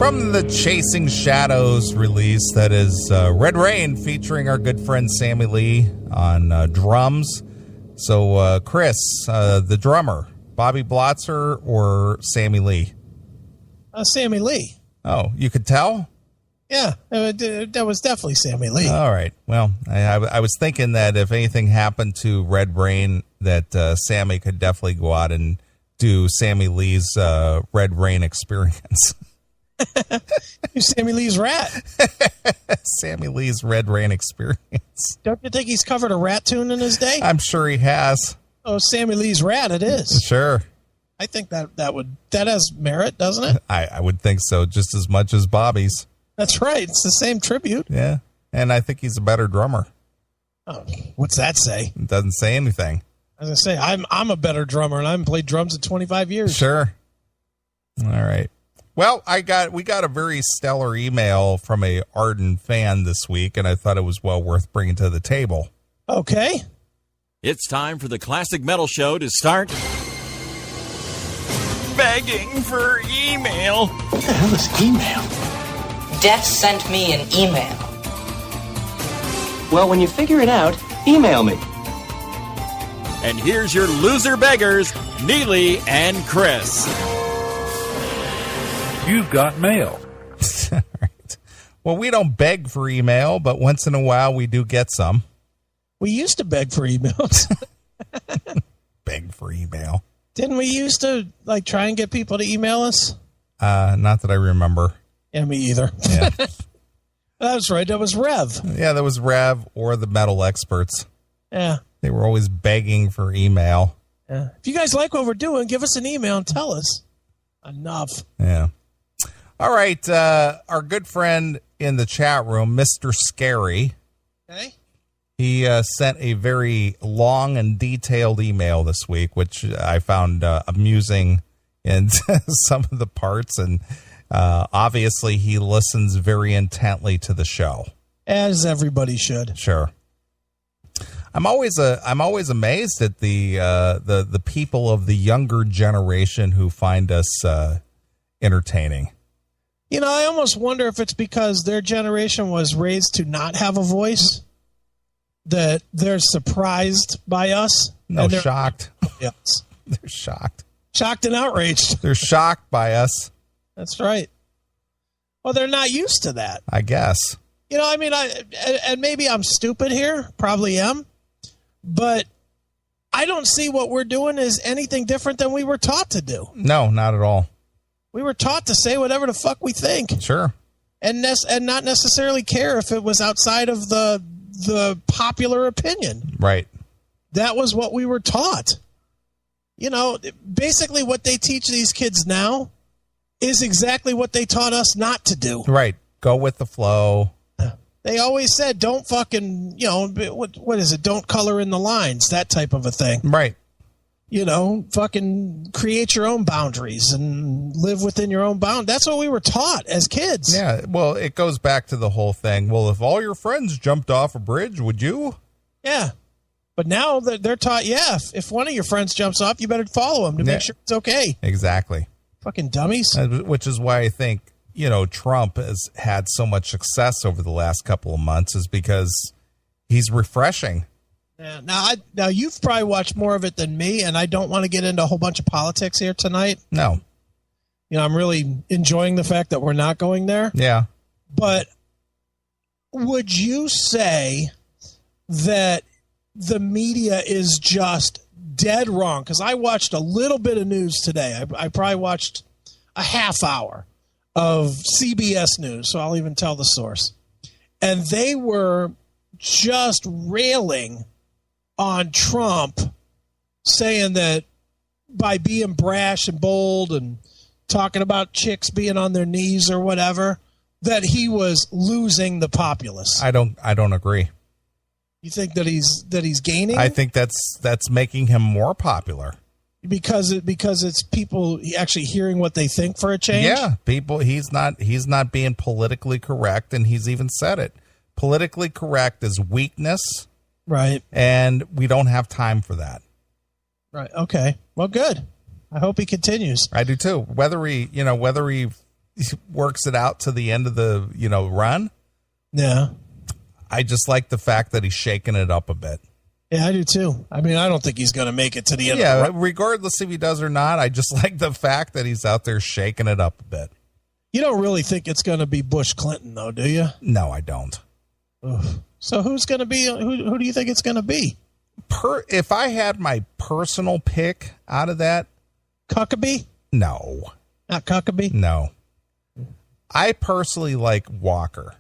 from the Chasing Shadows release, that is Red Rain, featuring our good friend Sammy Lee on drums. So, Chris, the drummer, Bobby Blotzer or Sammy Lee? Sammy Lee. Oh, you could tell? Yeah, that was definitely Sammy Lee. All right. Well, I was thinking that if anything happened to Red Rain, that Sammy could definitely go out and do Sammy Lee's Red Rain experience. Sammy Lee's rat. Sammy Lee's Red Rain experience. Don't you think he's covered a rat tune in his day? I'm sure he has. Oh, Sammy Lee's rat it is. Sure. I think that has merit, doesn't it? I would think so, just as much as Bobby's. That's right. It's the same tribute. Yeah. And I think he's a better drummer. Oh, what's that say? It doesn't say anything. I was going to say, I'm a better drummer, and I haven't played drums in 25 years. Sure. All right. Well, we got a very stellar email from a ardent fan this week, and I thought it was well worth bringing to the table. Okay. It's time for the Classic Metal Show to start begging for email. What the hell is email? Death sent me an email. Well, when you figure it out, email me. And here's your loser beggars, Neeley and Chris. You've got mail. All right. Well, we don't beg for email, but once in a while we do get some. We used to beg for emails. Beg for email. Didn't we used to try and get people to email us? Not that I remember. Yeah, me either. Yeah. That's right. That was Rev. Yeah, that was Rev or the metal experts. Yeah. They were always begging for email. Yeah. If you guys like what we're doing, give us an email and tell us. Enough. Yeah. All right. Our good friend in the chat room, Mr. Scary. Okay. He sent a very long and detailed email this week, which I found amusing in some of the parts. And obviously, he listens very intently to the show, as everybody should. Sure. I'm always amazed at the people of the younger generation who find us entertaining. You know, I almost wonder if it's because their generation was raised to not have a voice that they're surprised by us. No, shocked. Yes. They're shocked. Shocked and outraged. They're shocked by us. That's right. Well, they're not used to that, I guess. You know, I mean, and maybe I'm stupid here, probably am, but I don't see what we're doing as anything different than we were taught to do. No, not at all. We were taught to say whatever the fuck we think. Sure. And not necessarily care if it was outside of the popular opinion. Right. That was what we were taught. You know, basically what they teach these kids now is exactly what they taught us not to do. Right. Go with the flow. They always said, don't fucking, you know, what is it? Don't color in the lines, that type of a thing. Right. You know, fucking create your own boundaries and live within your own bound. That's what we were taught as kids. Yeah. Well, it goes back to the whole thing. Well, if all your friends jumped off a bridge, would you? Yeah. But now they're taught, yeah, if one of your friends jumps off, you better follow him to make sure it's okay. Exactly. Fucking dummies. Which is why I think, you know, Trump has had so much success over the last couple of months, is because he's refreshing. Yeah. Now you've probably watched more of it than me, and I don't want to get into a whole bunch of politics here tonight. No. You know, I'm really enjoying the fact that we're not going there. Yeah. But would you say that the media is just dead wrong? Because I watched a little bit of news today. I probably watched a half hour of CBS News, so I'll even tell the source. And they were just railing on Trump, saying that by being brash and bold and talking about chicks being on their knees or whatever, that he was losing the populace. I don't agree. You think that he's gaining? I think that's making him more popular. Because it's people actually hearing what they think for a change? Yeah, people. He's not being politically correct, and he's even said it. Politically correct is weakness, right? And we don't have time for that. Right. Okay. Well, good. I hope he continues. I do too. Whether he works it out to the end of the, run. Yeah. I just like the fact that he's shaking it up a bit. Yeah, I do too. I mean, I don't think he's going to make it to the end. Yeah, regardless if he does or not, I just like the fact that he's out there shaking it up a bit. You don't really think it's going to be Bush Clinton, though, do you? No, I don't. Ugh. So who's going to be? Who do you think it's going to be? If I had my personal pick out of that, Huckabee? No, Not Huckabee. no. I personally like Walker.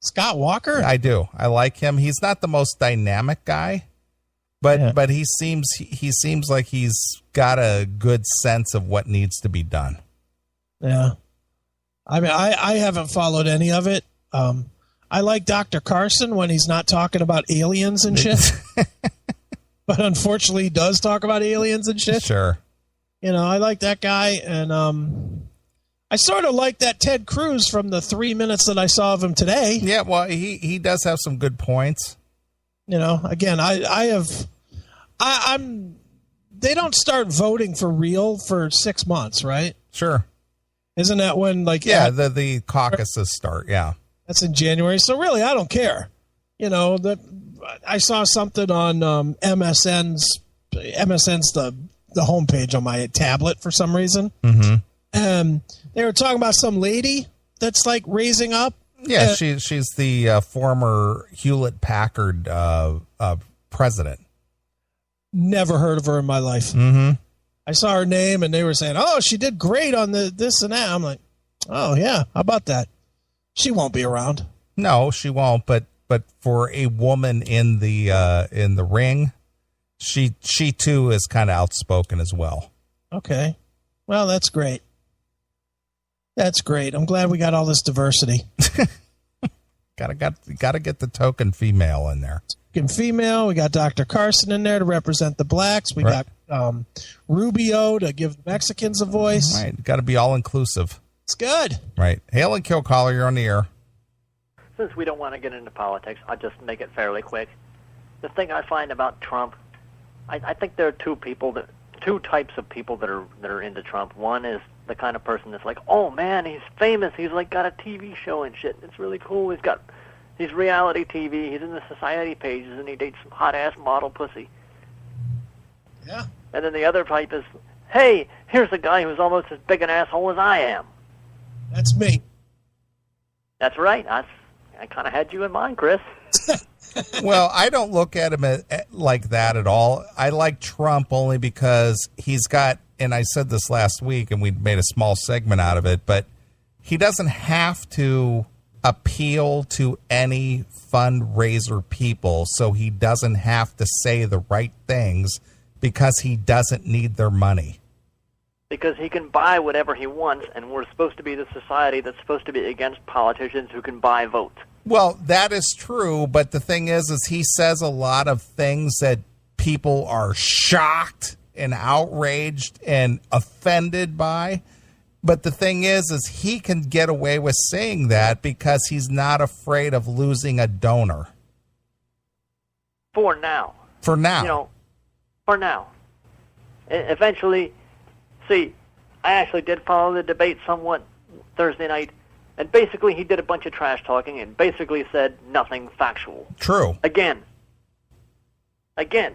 Scott Walker? I do. I like him. He's not the most dynamic guy, but he seems like he's got a good sense of what needs to be done. Yeah. I mean, I haven't followed any of it. I like Dr. Carson when he's not talking about aliens and shit. But unfortunately, he does talk about aliens and shit. Sure. I like that guy. And I sort of like that Ted Cruz from the 3 minutes that I saw of him today. Yeah, well, he does have some good points. Again, I'm they don't start voting for real for 6 months, right? Sure. Isn't that when the caucuses start? Yeah. That's in January. So really, I don't care. I saw something on MSN's the homepage on my tablet for some reason. Mm-hmm. They were talking about some lady that's like raising up. Yeah, she's the former Hewlett Packard president. Never heard of her in my life. Mm-hmm. I saw her name and they were saying, "Oh, she did great on this and that." I'm like, "Oh yeah, how about that?" She won't be around. No, she won't. But for a woman in the ring, she too is kind of outspoken as well. Okay, well that's great. That's great. I'm glad we got all this diversity. Gotta get the token female in there. Token female. We got Dr. Carson in there to represent the blacks. We got Rubio to give the Mexicans a voice. Right. Got to be all inclusive. It's good. Right. Hail and kill caller. You're on the air. Since we don't want to get into politics, I'll just make it fairly quick. The thing I find about Trump, I think there are two types of people that are into Trump. One is the kind of person that's like, oh man, he's famous. He's like got a TV show and shit. It's really cool. He's reality TV. He's in the society pages and he dates some hot ass model pussy. Yeah. And then the other type is, hey, here's a guy who's almost as big an asshole as I am. That's me. That's right. I kind of had you in mind, Chris. Well, I don't look at him like that at all. I like Trump only because he's got, and I said this last week, and we made a small segment out of it, but he doesn't have to appeal to any fundraiser people, so he doesn't have to say the right things because he doesn't need their money. Because he can buy whatever he wants, and we're supposed to be the society that's supposed to be against politicians who can buy votes. Well, that is true, but the thing is he says a lot of things that people are shocked and outraged and offended by. But the thing is he can get away with saying that because he's not afraid of losing a donor. For now. For now. For now. Eventually, see, I actually did follow the debate somewhat Thursday night, and basically he did a bunch of trash talking and basically said nothing factual. True. Again.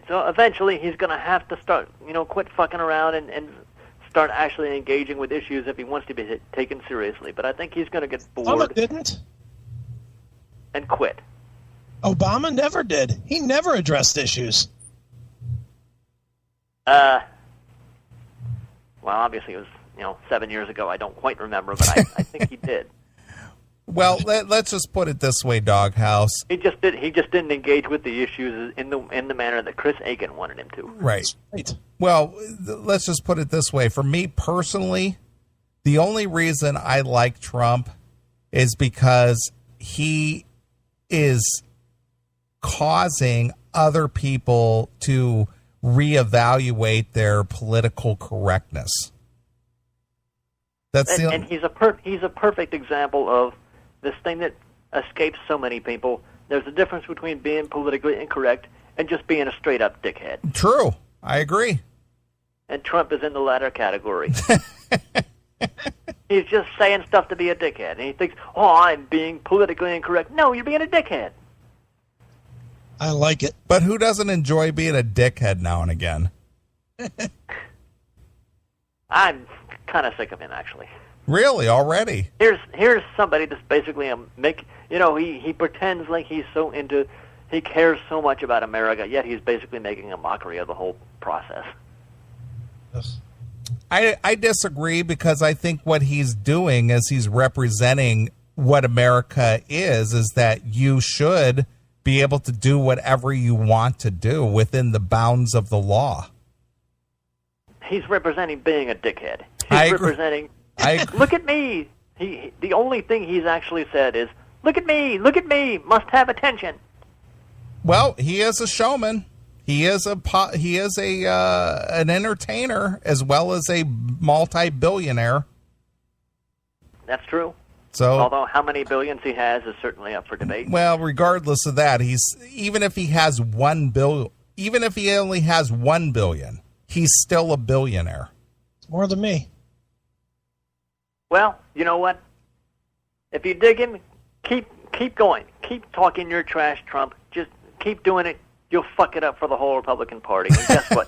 So eventually he's going to have to start, quit fucking around and start actually engaging with issues if he wants to be taken seriously. But I think he's going to get bored. Obama didn't. And quit. Obama never did. He never addressed issues. Well, obviously it was, 7 years ago. I don't quite remember, but I think he did. Well, let's just put it this way, Doghouse. He just didn't engage with the issues in the manner that Chris Aiken wanted him to. Right. Well, let's just put it this way. For me personally, the only reason I like Trump is because he is causing other people to reevaluate their political correctness. And he's a perfect example of this thing that escapes so many people. There's a difference between being politically incorrect and just being a straight-up dickhead. True. I agree. And Trump is in the latter category. He's just saying stuff to be a dickhead. And he thinks, oh, I'm being politically incorrect. No, you're being a dickhead. I like it. But who doesn't enjoy being a dickhead now and again? I'm kind of sick of him, actually. Really? Already? Here's somebody that's basically he pretends like he cares so much about America, yet he's basically making a mockery of the whole process. Yes. I disagree, because I think what he's doing is he's representing what America is that you should be able to do whatever you want to do within the bounds of the law. He's representing being a dickhead. I He's agree. representing, I agree. look at me. The only thing he's actually said is, look at me, must have attention. Well, he is a showman. He is an entertainer as well as a multi-billionaire. That's true. So, Although how many billions he has is certainly up for debate. well, regardless of that, even if he has even if he only has 1 billion, he's still a billionaire. It's more than me. Well, you know what? If you dig him, keep going. Keep talking your trash, Trump. Just keep doing it. You'll fuck it up for the whole Republican Party. And guess what?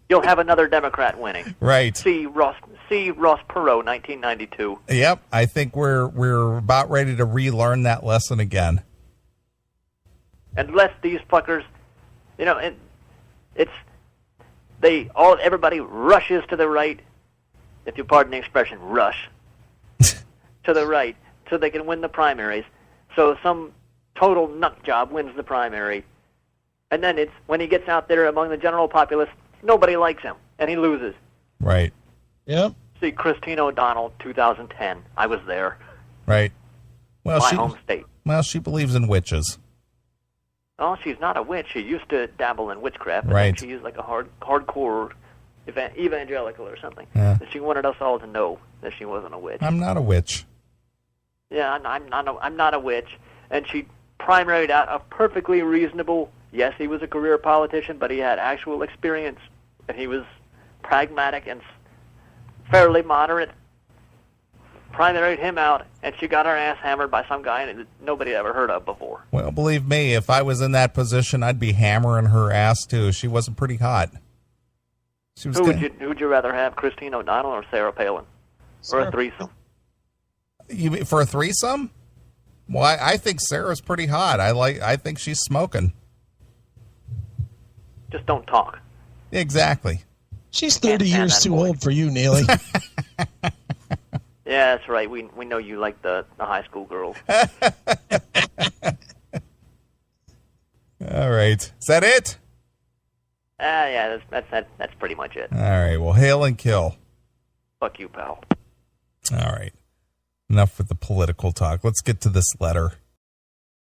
You'll have another Democrat winning. Right. See Ross Perot, 1992. Yep. I think we're about ready to relearn that lesson again. Unless these fuckers, everybody rushes to the right, if you pardon the expression, rush to the right so they can win the primaries. So some total nut job wins the primary. And then it's when he gets out there among the general populace, nobody likes him, and he loses. Right. Yep. See Christine O'Donnell, 2010. I was there. Right. Well, My home state. Well, she believes in witches. Oh, she's not a witch. She used to dabble in witchcraft. But Right. She's like a hardcore evangelical or something. Yeah. She wanted us all to know that she wasn't a witch. I'm not a witch. Yeah, I'm not a witch. And she primaried out a perfectly reasonable. Yes, he was a career politician, but he had actual experience, and he was pragmatic and fairly moderate. Primaried him out, and she got her ass hammered by some guy that nobody ever heard of before. Well, believe me, if I was in that position, I'd be hammering her ass too. She wasn't pretty hot. She was. Who'd you rather have, Christine O'Donnell or Sarah Palin, or a threesome? You mean for a threesome? Well, I think Sarah's pretty hot. I think she's smoking. Just don't talk. Exactly. She's 30 years too old for you, Neely. Yeah, that's right. We know you like the high school girls. All right. Is that it? Yeah, that's pretty much it. All right. Well, hail and kill. Fuck you, pal. All right. Enough with the political talk. Let's get to this letter.